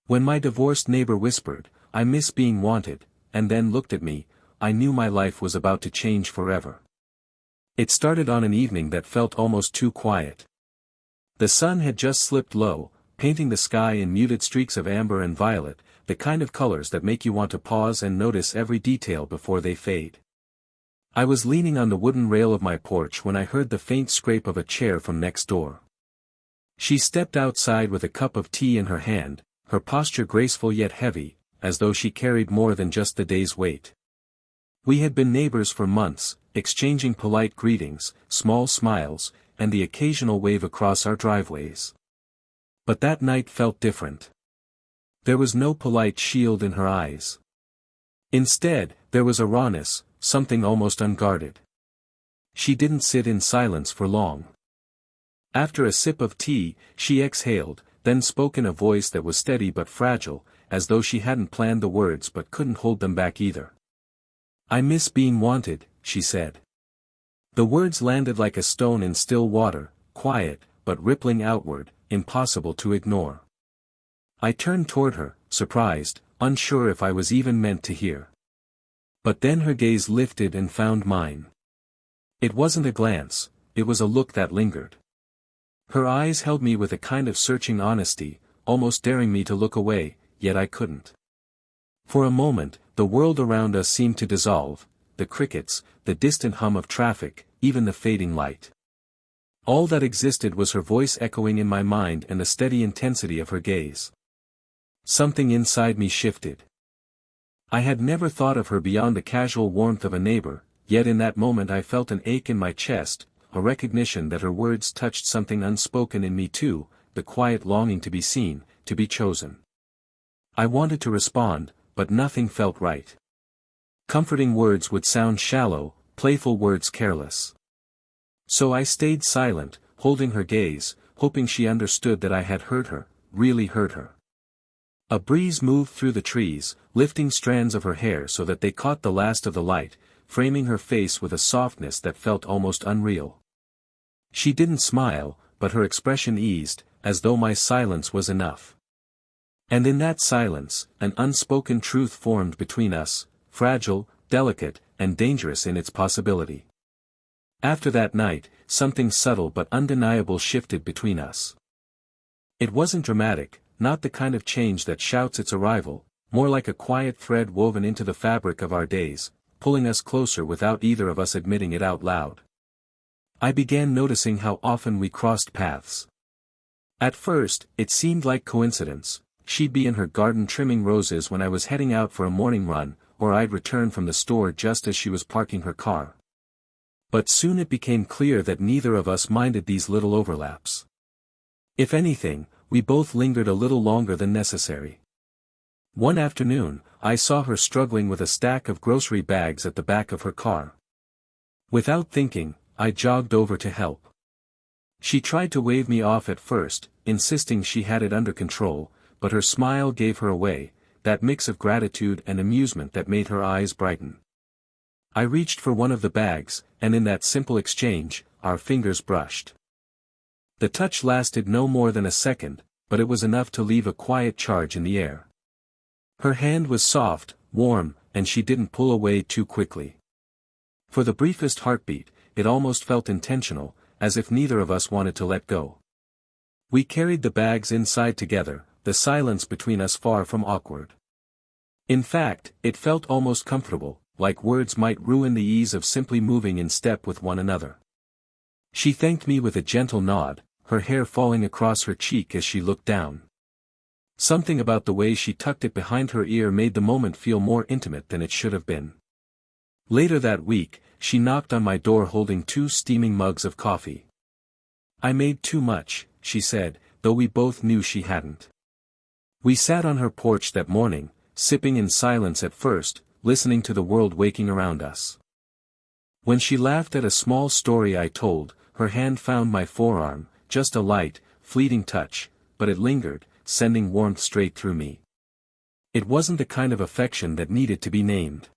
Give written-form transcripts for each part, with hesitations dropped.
When my divorced neighbor whispered, "I miss being wanted," and then looked at me, I knew my life was about to change forever. It started on an evening that felt almost too quiet. The sun had just slipped low, painting the sky in muted streaks of amber and violet, the kind of colors that make you want to pause and notice every detail before they fade. I was leaning on the wooden rail of my porch when I heard the faint scrape of a chair from next door. She stepped outside with a cup of tea in her hand, her posture graceful yet heavy, as though she carried more than just the day's weight. We had been neighbors for months, exchanging polite greetings, small smiles, and the occasional wave across our driveways. But that night felt different. There was no polite shield in her eyes. Instead, there was a rawness, something almost unguarded. She didn't sit in silence for long. After a sip of tea, she exhaled, then spoke in a voice that was steady but fragile, as though she hadn't planned the words but couldn't hold them back either. "I miss being wanted," she said. The words landed like a stone in still water, quiet, but rippling outward, impossible to ignore. I turned toward her, surprised, unsure if I was even meant to hear. But then her gaze lifted and found mine. It wasn't a glance, it was a look that lingered. Her eyes held me with a kind of searching honesty, almost daring me to look away, yet I couldn't. For a moment, the world around us seemed to dissolve, the crickets, the distant hum of traffic, even the fading light. All that existed was her voice echoing in my mind and the steady intensity of her gaze. Something inside me shifted. I had never thought of her beyond the casual warmth of a neighbor, yet in that moment I felt an ache in my chest, a recognition that her words touched something unspoken in me too, the quiet longing to be seen, to be chosen. I wanted to respond, but nothing felt right. Comforting words would sound shallow, playful words careless. So I stayed silent, holding her gaze, hoping she understood that I had heard her, really heard her. A breeze moved through the trees, lifting strands of her hair so that they caught the last of the light, framing her face with a softness that felt almost unreal. She didn't smile, but her expression eased, as though my silence was enough. And in that silence, an unspoken truth formed between us, fragile, delicate, and dangerous in its possibility. After that night, something subtle but undeniable shifted between us. It wasn't dramatic, not the kind of change that shouts its arrival, more like a quiet thread woven into the fabric of our days, pulling us closer without either of us admitting it out loud. I began noticing how often we crossed paths. At first, it seemed like coincidence. She'd be in her garden trimming roses when I was heading out for a morning run, or I'd return from the store just as she was parking her car. But soon it became clear that neither of us minded these little overlaps. If anything, we both lingered a little longer than necessary. One afternoon, I saw her struggling with a stack of grocery bags at the back of her car. Without thinking, I jogged over to help. She tried to wave me off at first, insisting she had it under control, but her smile gave her away, that mix of gratitude and amusement that made her eyes brighten. I reached for one of the bags, and in that simple exchange, our fingers brushed. The touch lasted no more than a second, but it was enough to leave a quiet charge in the air. Her hand was soft, warm, and she didn't pull away too quickly. For the briefest heartbeat, it almost felt intentional, as if neither of us wanted to let go. We carried the bags inside together, the silence between us far from awkward. In fact, it felt almost comfortable, like words might ruin the ease of simply moving in step with one another. She thanked me with a gentle nod, her hair falling across her cheek as she looked down. Something about the way she tucked it behind her ear made the moment feel more intimate than it should have been. Later that week, she knocked on my door holding 2 steaming mugs of coffee. "I made too much," she said, though we both knew she hadn't. We sat on her porch that morning, sipping in silence at first, listening to the world waking around us. When she laughed at a small story I told, her hand found my forearm, just a light, fleeting touch, but it lingered, sending warmth straight through me. It wasn't the kind of affection that needed to be named.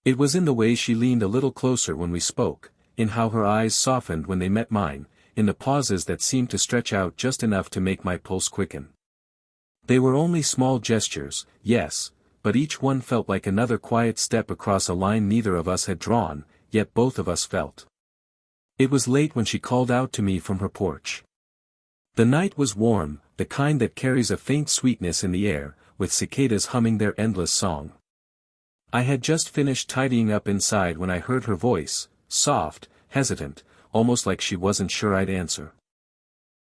It was in the way she leaned a little closer when we spoke, in how her eyes softened when they met mine, in the pauses that seemed to stretch out just enough to make my pulse quicken. They were only small gestures, yes, but each one felt like another quiet step across a line neither of us had drawn, yet both of us felt. It was late when she called out to me from her porch. The night was warm, the kind that carries a faint sweetness in the air, with cicadas humming their endless song. I had just finished tidying up inside when I heard her voice, soft, hesitant, almost like she wasn't sure I'd answer.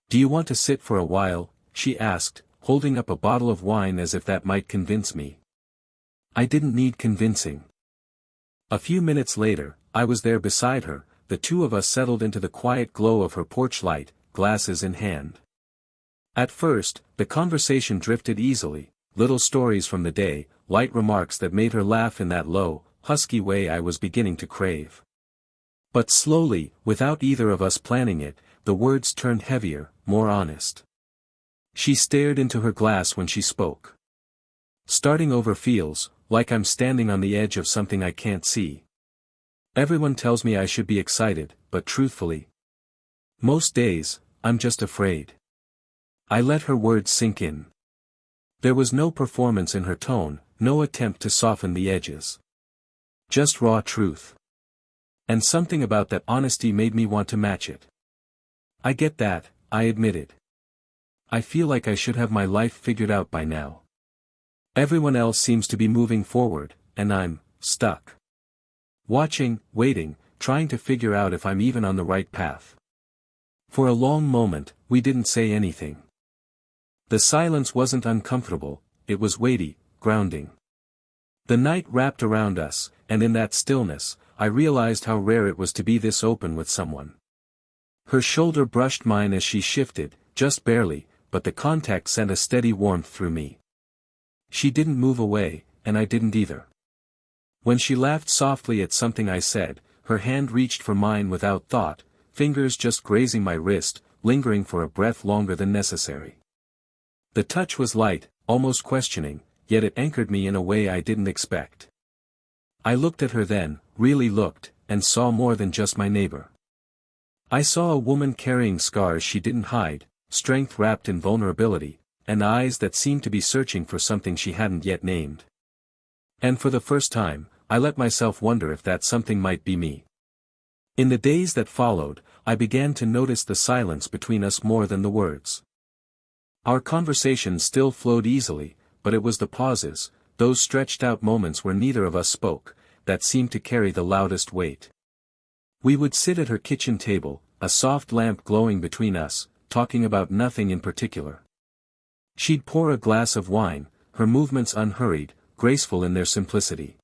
"Do you want to sit for a while?" she asked, holding up a bottle of wine as if that might convince me. I didn't need convincing. A few minutes later, I was there beside her, the two of us settled into the quiet glow of her porch light, glasses in hand. At first, the conversation drifted easily, little stories from the day, light remarks that made her laugh in that low, husky way I was beginning to crave. But slowly, without either of us planning it, the words turned heavier, more honest. She stared into her glass when she spoke. "Starting over feels like I'm standing on the edge of something I can't see. Everyone tells me I should be excited, but truthfully, most days, I'm just afraid." I let her words sink in. There was no performance in her tone, no attempt to soften the edges. Just raw truth. And something about that honesty made me want to match it. "I get that," I admitted. "I feel like I should have my life figured out by now. Everyone else seems to be moving forward, and I'm stuck. Watching, waiting, trying to figure out if I'm even on the right path." For a long moment, we didn't say anything. The silence wasn't uncomfortable, it was weighty, grounding. The night wrapped around us, and in that stillness, I realized how rare it was to be this open with someone. Her shoulder brushed mine as she shifted, just barely, but the contact sent a steady warmth through me. She didn't move away, and I didn't either. When she laughed softly at something I said, her hand reached for mine without thought, fingers just grazing my wrist, lingering for a breath longer than necessary. The touch was light, almost questioning, yet it anchored me in a way I didn't expect. I looked at her then, really looked, and saw more than just my neighbor. I saw a woman carrying scars she didn't hide, strength wrapped in vulnerability, and eyes that seemed to be searching for something she hadn't yet named. And for the first time, I let myself wonder if that something might be me. In the days that followed, I began to notice the silence between us more than the words. Our conversation still flowed easily, but it was the pauses, those stretched out moments where neither of us spoke, that seemed to carry the loudest weight. We would sit at her kitchen table, a soft lamp glowing between us, talking about nothing in particular. She'd pour a glass of wine, her movements unhurried, graceful in their simplicity.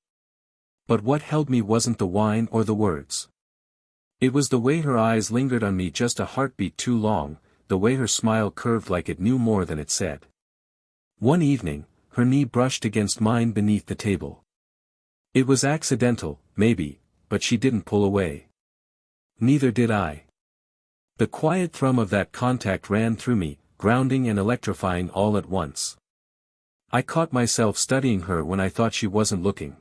But what held me wasn't the wine or the words. It was the way her eyes lingered on me just a heartbeat too long, the way her smile curved like it knew more than it said. One evening, her knee brushed against mine beneath the table. It was accidental, maybe, but she didn't pull away. Neither did I. The quiet thrum of that contact ran through me, grounding and electrifying all at once. I caught myself studying her when I thought she wasn't looking.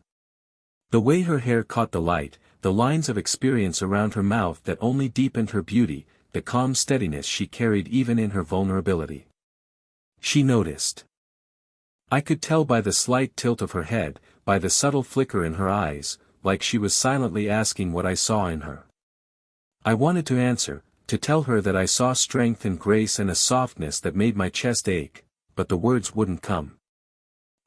The way her hair caught the light, the lines of experience around her mouth that only deepened her beauty, the calm steadiness she carried even in her vulnerability. She noticed. I could tell by the slight tilt of her head, by the subtle flicker in her eyes, like she was silently asking what I saw in her. I wanted to answer, to tell her that I saw strength and grace and a softness that made my chest ache, but the words wouldn't come.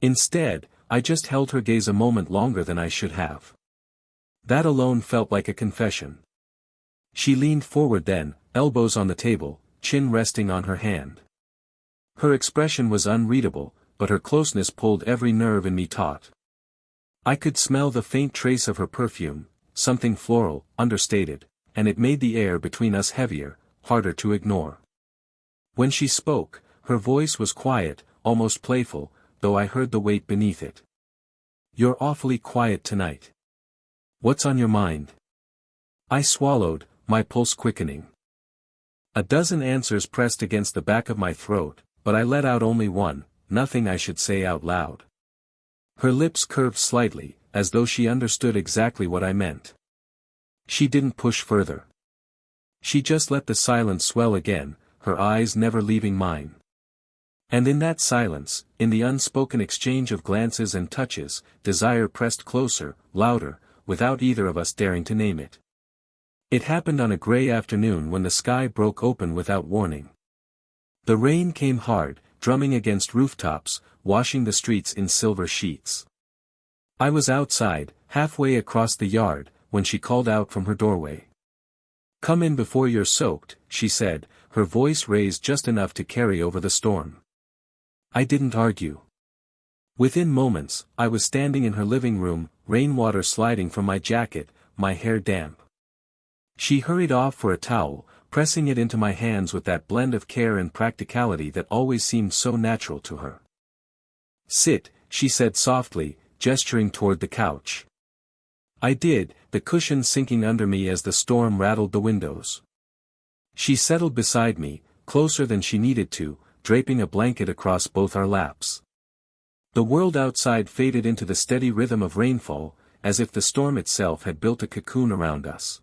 Instead, I just held her gaze a moment longer than I should have. That alone felt like a confession. She leaned forward then, elbows on the table, chin resting on her hand. Her expression was unreadable, but her closeness pulled every nerve in me taut. I could smell the faint trace of her perfume, something floral, understated, and it made the air between us heavier, harder to ignore. When she spoke, her voice was quiet, almost playful, though I heard the weight beneath it. "You're awfully quiet tonight. What's on your mind?" I swallowed, my pulse quickening. A dozen answers pressed against the back of my throat, but I let out only one, nothing I should say out loud. Her lips curved slightly, as though she understood exactly what I meant. She didn't push further. She just let the silence swell again, her eyes never leaving mine. And in that silence, in the unspoken exchange of glances and touches, desire pressed closer, louder, without either of us daring to name it. It happened on a gray afternoon when the sky broke open without warning. The rain came hard, drumming against rooftops, washing the streets in silver sheets. I was outside, halfway across the yard, when she called out from her doorway. "Come in before you're soaked," she said, her voice raised just enough to carry over the storm. I didn't argue. Within moments, I was standing in her living room, rainwater sliding from my jacket, my hair damp. She hurried off for a towel, pressing it into my hands with that blend of care and practicality that always seemed so natural to her. "Sit," she said softly, gesturing toward the couch. I did, the cushion sinking under me as the storm rattled the windows. She settled beside me, closer than she needed to, draping a blanket across both our laps. The world outside faded into the steady rhythm of rainfall, as if the storm itself had built a cocoon around us.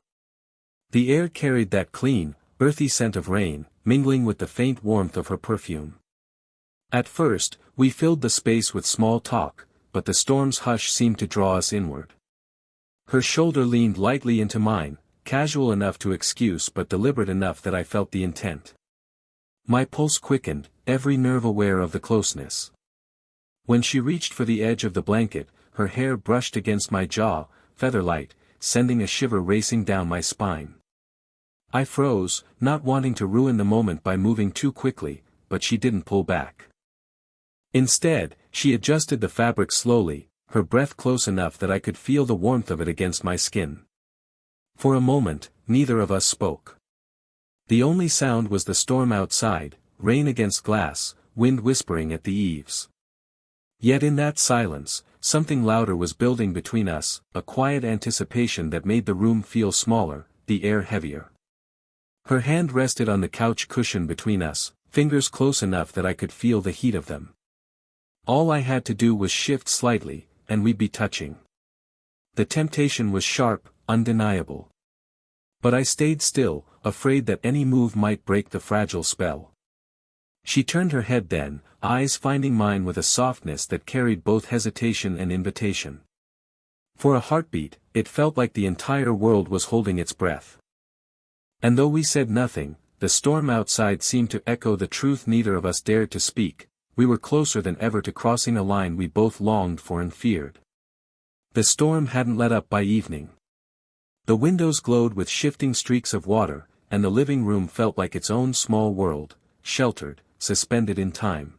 The air carried that clean, earthy scent of rain, mingling with the faint warmth of her perfume. At first, we filled the space with small talk, but the storm's hush seemed to draw us inward. Her shoulder leaned lightly into mine, casual enough to excuse but deliberate enough that I felt the intent. My pulse quickened, every nerve aware of the closeness. When she reached for the edge of the blanket, her hair brushed against my jaw, feather-light, sending a shiver racing down my spine. I froze, not wanting to ruin the moment by moving too quickly, but she didn't pull back. Instead, she adjusted the fabric slowly, her breath close enough that I could feel the warmth of it against my skin. For a moment, neither of us spoke. The only sound was the storm outside, rain against glass, wind whispering at the eaves. Yet in that silence, something louder was building between us, a quiet anticipation that made the room feel smaller, the air heavier. Her hand rested on the couch cushion between us, fingers close enough that I could feel the heat of them. All I had to do was shift slightly, and we'd be touching. The temptation was sharp, undeniable. But I stayed still, afraid that any move might break the fragile spell. She turned her head then, eyes finding mine with a softness that carried both hesitation and invitation. For a heartbeat, it felt like the entire world was holding its breath. And though we said nothing, the storm outside seemed to echo the truth neither of us dared to speak. We were closer than ever to crossing a line we both longed for and feared. The storm hadn't let up by evening. The windows glowed with shifting streaks of water, and the living room felt like its own small world, sheltered, suspended in time.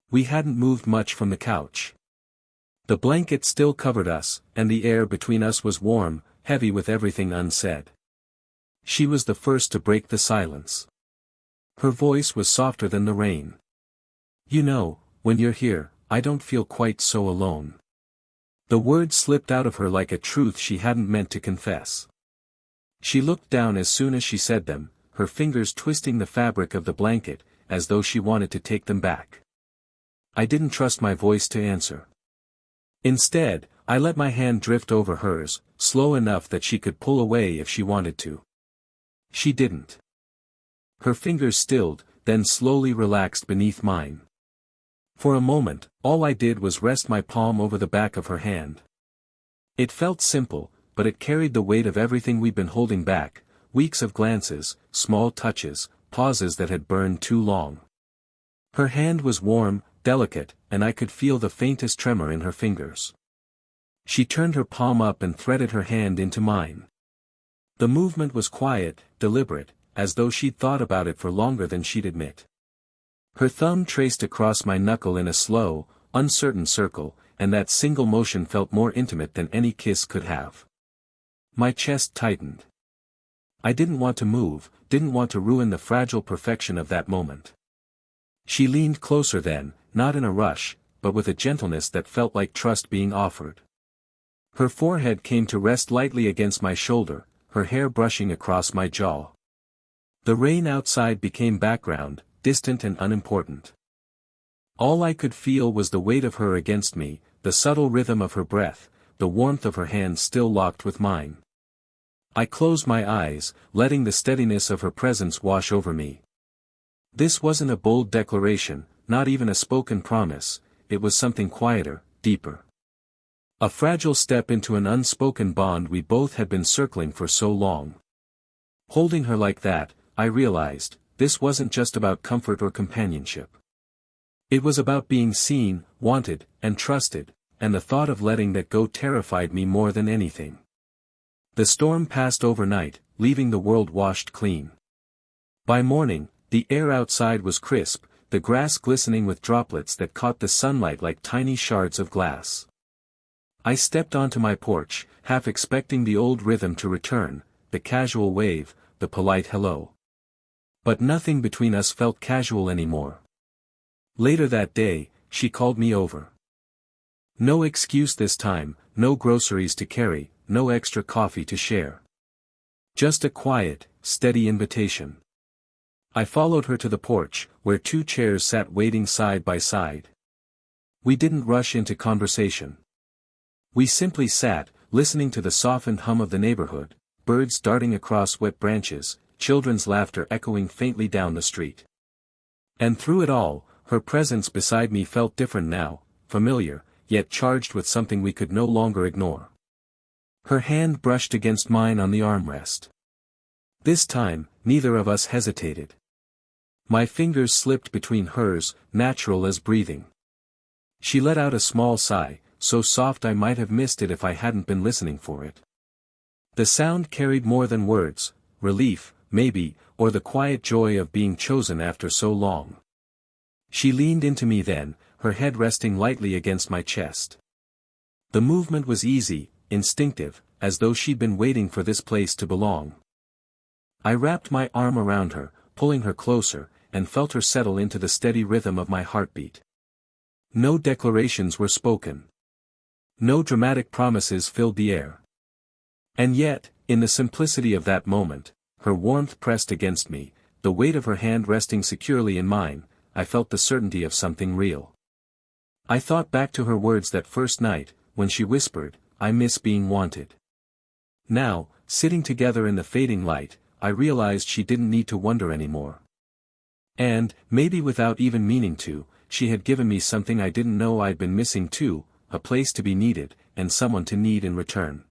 We hadn't moved much from the couch. The blanket still covered us, and the air between us was warm, heavy with everything unsaid. She was the first to break the silence. Her voice was softer than the rain. "You know, when you're here, I don't feel quite so alone." The words slipped out of her like a truth she hadn't meant to confess. She looked down as soon as she said them, her fingers twisting the fabric of the blanket, as though she wanted to take them back. I didn't trust my voice to answer. Instead, I let my hand drift over hers, slow enough that she could pull away if she wanted to. She didn't. Her fingers stilled, then slowly relaxed beneath mine. For a moment, all I did was rest my palm over the back of her hand. It felt simple, but it carried the weight of everything we'd been holding back, weeks of glances, small touches, pauses that had burned too long. Her hand was warm, delicate, and I could feel the faintest tremor in her fingers. She turned her palm up and threaded her hand into mine. The movement was quiet, deliberate, as though she'd thought about it for longer than she'd admit. Her thumb traced across my knuckle in a slow, uncertain circle, and that single motion felt more intimate than any kiss could have. My chest tightened. I didn't want to move, didn't want to ruin the fragile perfection of that moment. She leaned closer then, not in a rush, but with a gentleness that felt like trust being offered. Her forehead came to rest lightly against my shoulder, her hair brushing across my jaw. The rain outside became background, distant and unimportant. All I could feel was the weight of her against me, the subtle rhythm of her breath, the warmth of her hands still locked with mine. I closed my eyes, letting the steadiness of her presence wash over me. This wasn't a bold declaration, not even a spoken promise, it was something quieter, deeper. A fragile step into an unspoken bond we both had been circling for so long. Holding her like that, I realized, this wasn't just about comfort or companionship. It was about being seen, wanted, and trusted, and the thought of letting that go terrified me more than anything. The storm passed overnight, leaving the world washed clean. By morning, the air outside was crisp, the grass glistening with droplets that caught the sunlight like tiny shards of glass. I stepped onto my porch, half expecting the old rhythm to return, the casual wave, the polite hello. But nothing between us felt casual anymore. Later that day, she called me over. No excuse this time, no groceries to carry, no extra coffee to share. Just a quiet, steady invitation. I followed her to the porch, where two chairs sat waiting side by side. We didn't rush into conversation. We simply sat, listening to the softened hum of the neighborhood, birds darting across wet branches, children's laughter echoing faintly down the street. And through it all, her presence beside me felt different now, familiar, yet charged with something we could no longer ignore. Her hand brushed against mine on the armrest. This time, neither of us hesitated. My fingers slipped between hers, natural as breathing. She let out a small sigh, so soft I might have missed it if I hadn't been listening for it. The sound carried more than words, relief, maybe, or the quiet joy of being chosen after so long. She leaned into me then, her head resting lightly against my chest. The movement was easy, instinctive, as though she'd been waiting for this place to belong. I wrapped my arm around her, pulling her closer, and felt her settle into the steady rhythm of my heartbeat. No declarations were spoken. No dramatic promises filled the air. And yet, in the simplicity of that moment, her warmth pressed against me, the weight of her hand resting securely in mine, I felt the certainty of something real. I thought back to her words that first night, when she whispered, "I miss being wanted." Now, sitting together in the fading light, I realized she didn't need to wonder anymore. And, maybe without even meaning to, she had given me something I didn't know I'd been missing too, a place to be needed, and someone to need in return.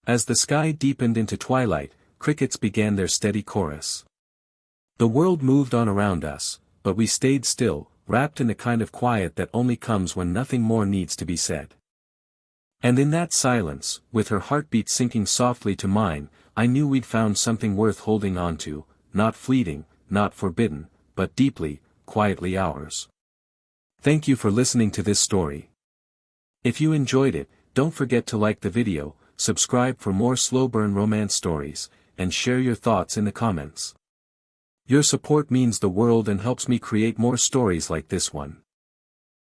As the sky deepened into twilight, crickets began their steady chorus. The world moved on around us, but we stayed still, wrapped in the kind of quiet that only comes when nothing more needs to be said. And in that silence, with her heartbeat sinking softly to mine, I knew we'd found something worth holding on to, not fleeting, not forbidden, but deeply, quietly ours. Thank you for listening to this story. If you enjoyed it, don't forget to like the video, subscribe for more slow burn romance stories, and share your thoughts in the comments. Your support means the world and helps me create more stories like this one.